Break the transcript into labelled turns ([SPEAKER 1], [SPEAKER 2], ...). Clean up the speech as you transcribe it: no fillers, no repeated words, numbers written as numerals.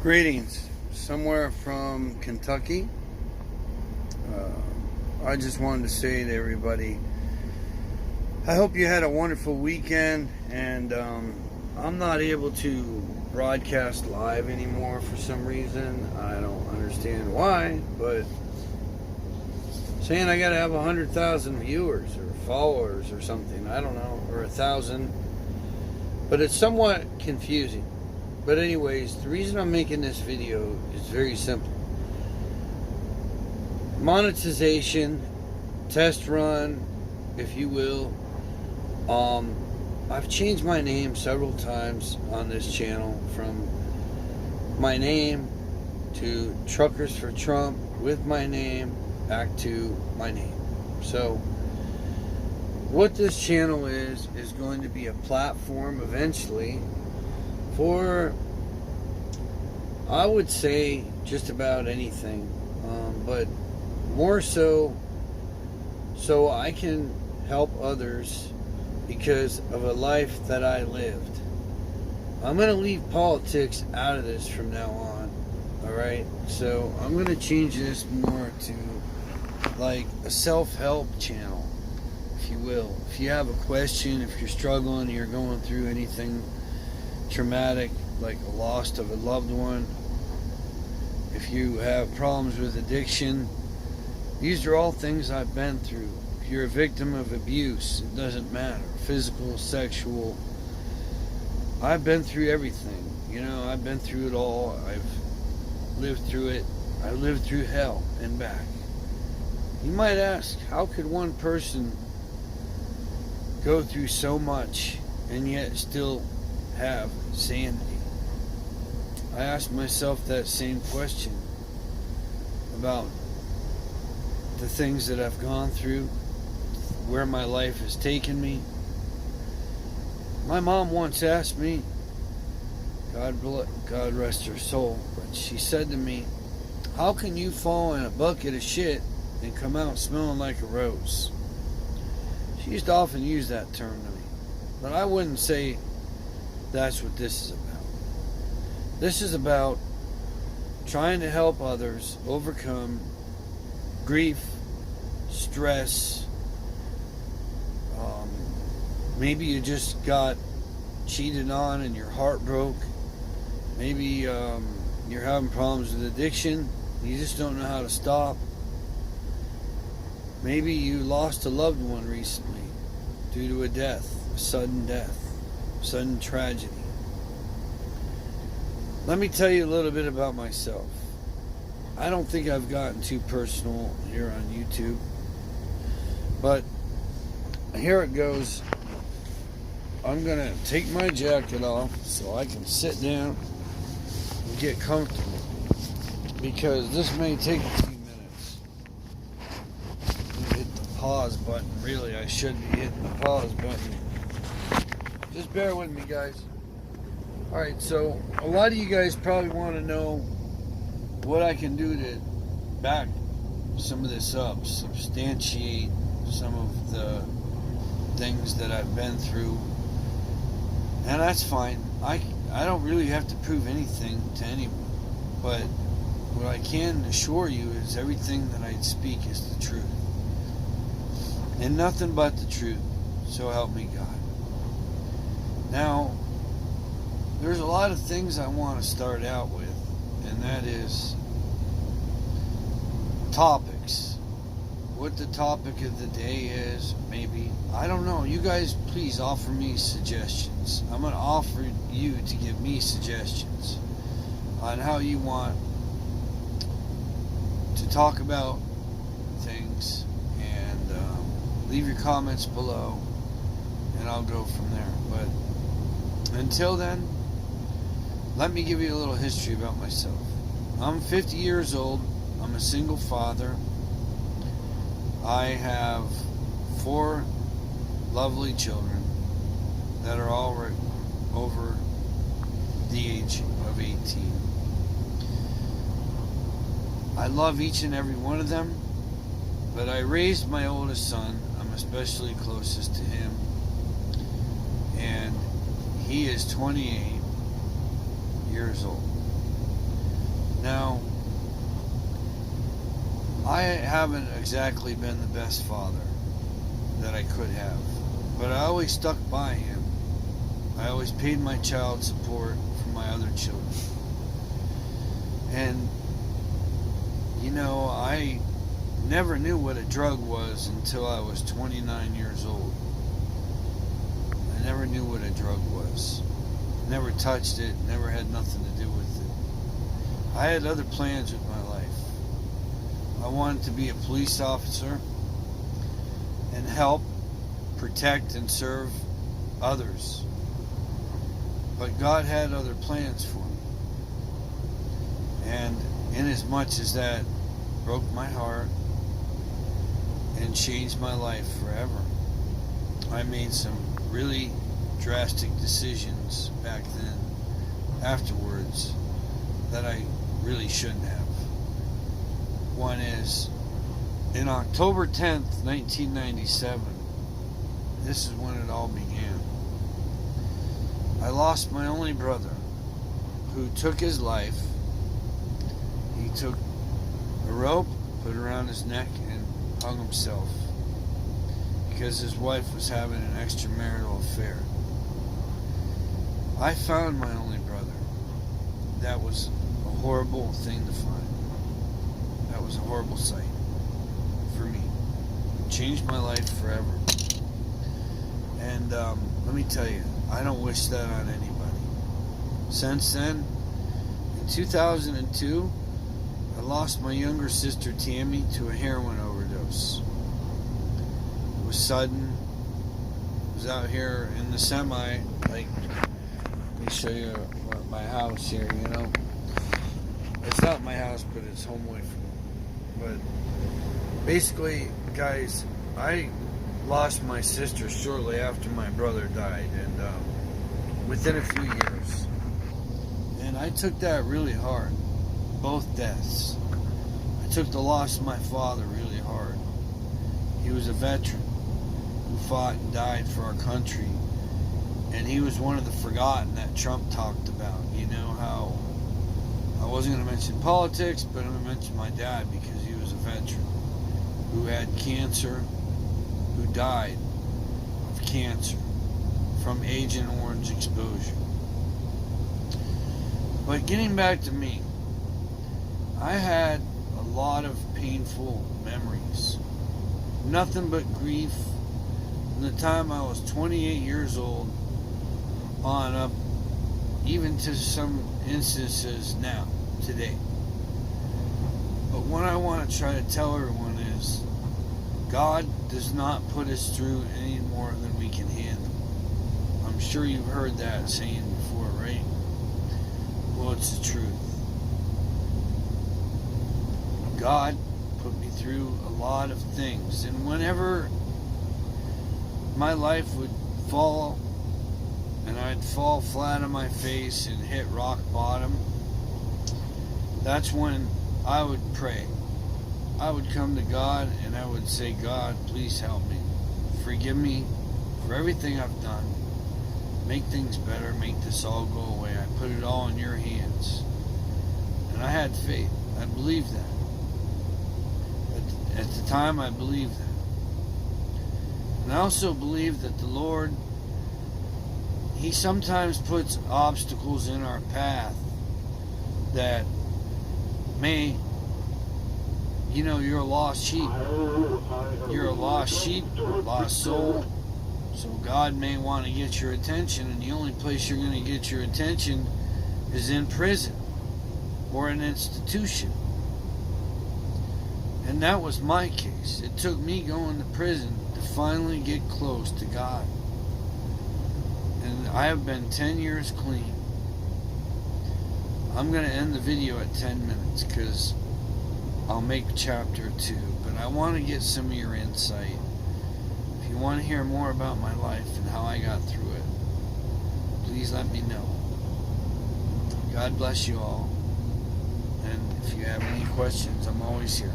[SPEAKER 1] Greetings, somewhere from Kentucky. I just wanted to say to everybody, I hope you had a wonderful weekend, and I'm not able to broadcast live anymore for some reason. I don't understand why, but saying I gotta have 100,000 viewers or followers or something, I don't know, or 1,000, but it's somewhat confusing. But anyways, the reason I'm making this video is very simple. Monetization, test run, if you will. I've changed my name several times on this channel, from my name to Truckers for Trump with my name back to my name. So what this channel is going to be a platform eventually for, I would say, just about anything, but more so I can help others because of a life that I lived. I'm going to leave politics out of this from now on, alright? So I'm going to change this more to like a self-help channel, if you will. If you have a question, if you're struggling, you're going through anything traumatic, like a loss of a loved one, if you have problems with addiction, these are all things I've been through. If you're a victim of abuse, it doesn't matter, physical, sexual, I've been through everything. You know, I've been through it all. I've lived through it. I lived through hell and back. You might ask, how could one person go through so much and yet still have sanity? I asked myself that same question about the things that I've gone through, where my life has taken me. My mom once asked me, God rest her soul, but she said to me, how can you fall in a bucket of shit and come out smelling like a rose? She used to often use that term to me, but I wouldn't say that's what this is about. This is about trying to help others overcome grief, stress. Maybe you just got cheated on and your heart broke. Maybe you're having problems with addiction. You just don't know how to stop. Maybe you lost a loved one recently due to a death, a sudden tragedy. Let me tell you a little bit about myself. I don't think I've gotten too personal here on YouTube, but here it goes. I'm going to take my jacket off so I can sit down and get comfortable, because this may take a few minutes. Hit the pause button. Really, I should be hitting the pause button. Just bear with me, guys. Alright, so a lot of you guys probably want to know what I can do to back some of this up, substantiate some of the things that I've been through. And that's fine. I don't really have to prove anything to anyone. But what I can assure you is everything that I speak is the truth. And nothing but the truth. So help me God. Now, there's a lot of things I want to start out with, and that is topics. What the topic of the day is, maybe. I don't know. You guys, please offer me suggestions. I'm going to offer you to give me suggestions on how you want to talk about things, and leave your comments below, and I'll go from there. But until then, let me give you a little history about myself. I'm 50 years old. I'm a single father. I have 4 lovely children that are all over the age of 18. I love each and every one of them, but I raised my oldest son. I'm especially closest to him, and he is 28 years old. Now, I haven't exactly been the best father that I could have, but I always stuck by him. I always paid my child support for my other children. And, you know, I never knew what a drug was until I was 29 years old. I never knew what a drug was. Never touched it, never had nothing to do with it. I had other plans with my life. I wanted to be a police officer and help protect and serve others. But God had other plans for me. And inasmuch as that broke my heart and changed my life forever, I made some really drastic decisions back then, afterwards, that I really shouldn't have. One is, in October 10th, 1997, this is when it all began. I lost my only brother, who took his life. He took a rope, put it around his neck, and hung himself because his wife was having an extramarital affair. I found my only brother. That was a horrible thing to find. That was a horrible sight for me. It changed my life forever. And let me tell you, I don't wish that on anybody. Since then, in 2002, I lost my younger sister Tammy to a heroin overdose. It was sudden. I was out here in the semi, like, let me show you my house here, you know. It's not my house, but it's home away from me. But basically, guys, I lost my sister shortly after my brother died, and within a few years. And I took that really hard, both deaths. I took the loss of my father really hard. He was a veteran who fought and died for our country, and he was one of the forgotten that Trump talked about. You know how I wasn't going to mention politics, but I'm going to mention my dad because he was a veteran who had cancer, who died of cancer from Agent Orange exposure. But getting back to me, I had a lot of painful memories. Nothing but grief from the time I was 28 years old on up, even to some instances now, today. But what I want to try to tell everyone is, God does not put us through any more than we can handle. I'm sure you've heard that saying before, right? Well, it's the truth. God put me through a lot of things, and whenever my life would fall and I'd fall flat on my face and hit rock bottom, that's when I would pray. I would come to God and I would say, God, please help me. Forgive me for everything I've done. Make things better. Make this all go away. I put it all in your hands. And I had faith. I believed that. At the time, I believed that. And I also believe that the Lord, He sometimes puts obstacles in our path that may, you know, you're a lost sheep. You're a lost sheep, or a lost soul. So God may want to get your attention, and the only place you're going to get your attention is in prison or an institution. And that was my case. It took me going to prison to finally get close to God. And I have been 10 years clean. I'm going to end the video at 10 minutes because I'll make chapter 2. But I want to get some of your insight. If you want to hear more about my life and how I got through it, please let me know. God bless you all. And if you have any questions, I'm always here.